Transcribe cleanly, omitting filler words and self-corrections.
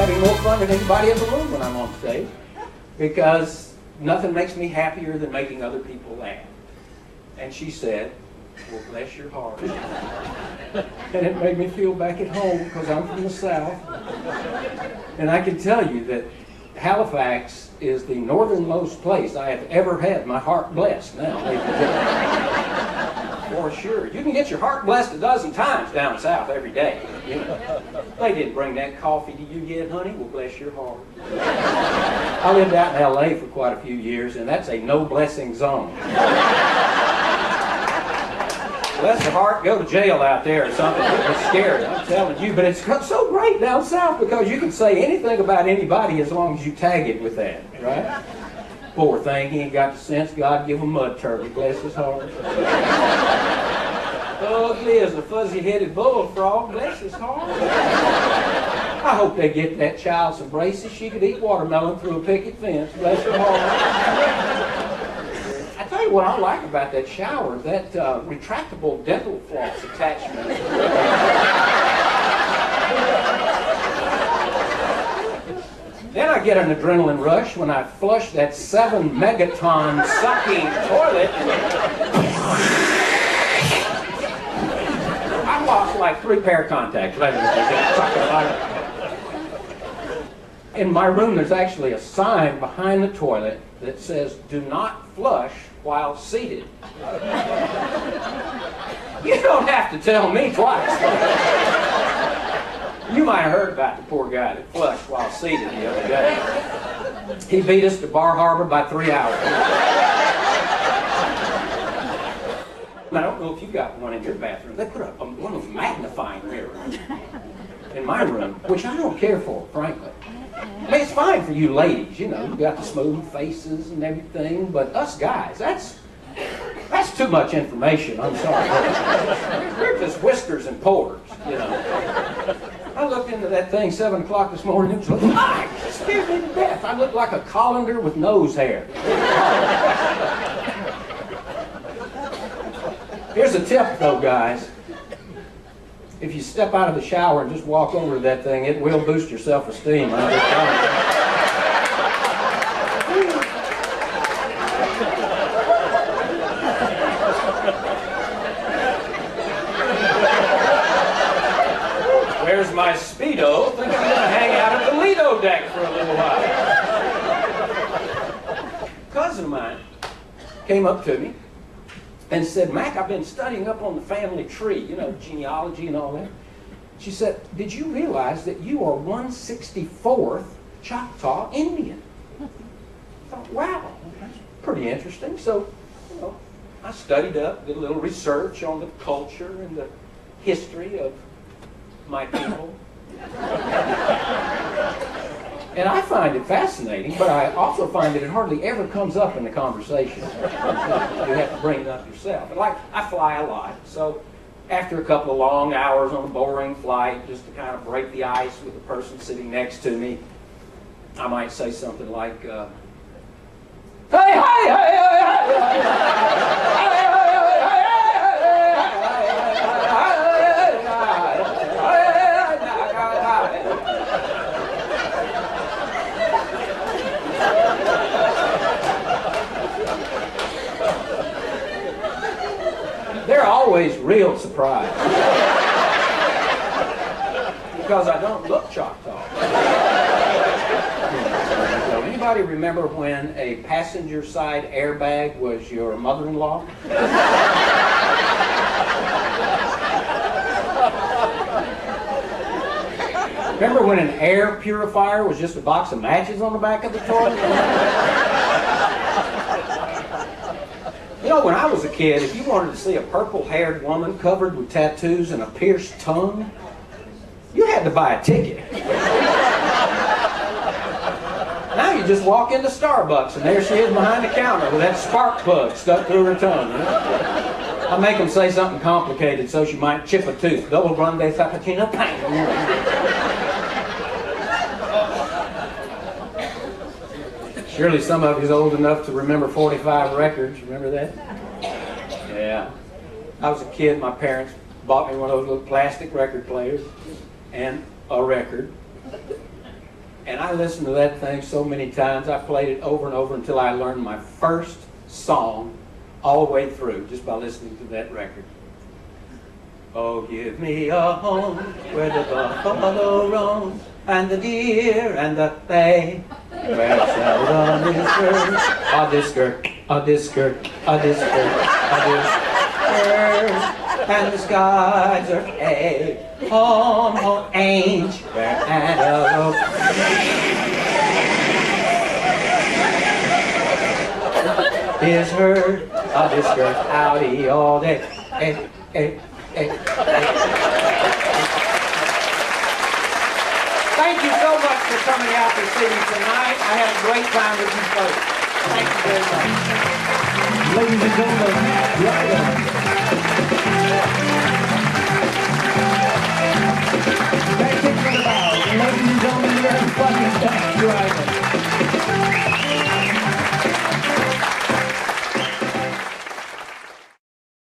having more fun than anybody in the room when I'm on stage, because nothing makes me happier than making other people laugh. And she said, well, bless your heart. And it made me feel back at home, because I'm from the South. And I can tell you that Halifax is the northernmost place I have ever had my heart blessed now. For sure. You can get your heart blessed a dozen times down south every day. You know. They didn't bring that coffee to you yet, honey? Well, bless your heart. I lived out in L.A. for quite a few years, and that's a no-blessing zone. Bless your heart, go to jail out there or something. It's scary, I'm telling you. But it's so great down south because you can say anything about anybody as long as you tag it with that, right? Poor thing, he ain't got the sense. God give him mud turkey, bless his heart. Ugly as a fuzzy-headed bullfrog, bless his heart. I hope they get that child some braces. She could eat watermelon through a picket fence, bless her heart. I tell you what I like about that shower, that retractable dental floss attachment. Then I get an adrenaline rush when I flush that 7 megaton sucking toilet. I lost like 3 pair of contacts. In my room, there's actually a sign behind the toilet that says, do not flush while seated. You don't have to tell me twice. You might have heard about the poor guy that flushed while seated the other day. He beat us to Bar Harbor by 3 hours. I don't know if you got one in your bathroom. They put one of those magnifying mirrors in my room, which I don't care for, frankly. I mean, it's fine for you ladies, you know, you got the smooth faces and everything, but us guys, that's too much information, I'm sorry. We're just whiskers and pores, you know. I looked into that thing 7 o'clock this morning, and it was like, it scared me to death. I looked like a colander with nose hair. Here's a tip though, guys. If you step out of the shower and just walk over to that thing, it will boost your self-esteem. I'm just telling you. There's my Speedo. I think I'm going to hang out at the Lido deck for a little while. A cousin of mine came up to me and said, Mac, I've been studying up on the family tree, you know, genealogy and all that. She said, did you realize that you are 164th Choctaw Indian? I thought, wow, that's pretty interesting. So, you know, I studied up, did a little research on the culture and the history of my people. And I find it fascinating, but I also find that it hardly ever comes up in the conversation. You have to bring it up yourself. But like, I fly a lot, so after a couple of long hours on a boring flight, just to kind of break the ice with the person sitting next to me, I might say something like, hey, hey, hey, hey, hey, hey. They're always real surprised. Because I don't look Choctaw. So anybody remember when a passenger side airbag was your mother-in-law? Remember when an air purifier was just a box of matches on the back of the toilet? You know, when I was a kid, if you wanted to see a purple-haired woman covered with tattoos and a pierced tongue, you had to buy a ticket. Now you just walk into Starbucks and there she is behind the counter with that spark plug stuck through her tongue. You know? I make them say something complicated so she might chip a tooth. Double grande frappuccino, bang! Surely some of you's old enough to remember 45 records. Remember that? Yeah. I was a kid. My parents bought me one of those little plastic record players and a record. And I listened to that thing so many times. I played it over and over until I learned my first song all the way through just by listening to that record. Oh, give me a home where the buffalo roams, and the deer and the bay, where seldom is heard a discord, a discord, a discord, a discord, and the skies are gay. Home, home, ain't where antelope is heard a discord, howdy all day. Hey, hey. Thank you so much for coming out to see me tonight. I had a great time with you folks. Thank you very much. Ladies and gentlemen, Mack Dryden.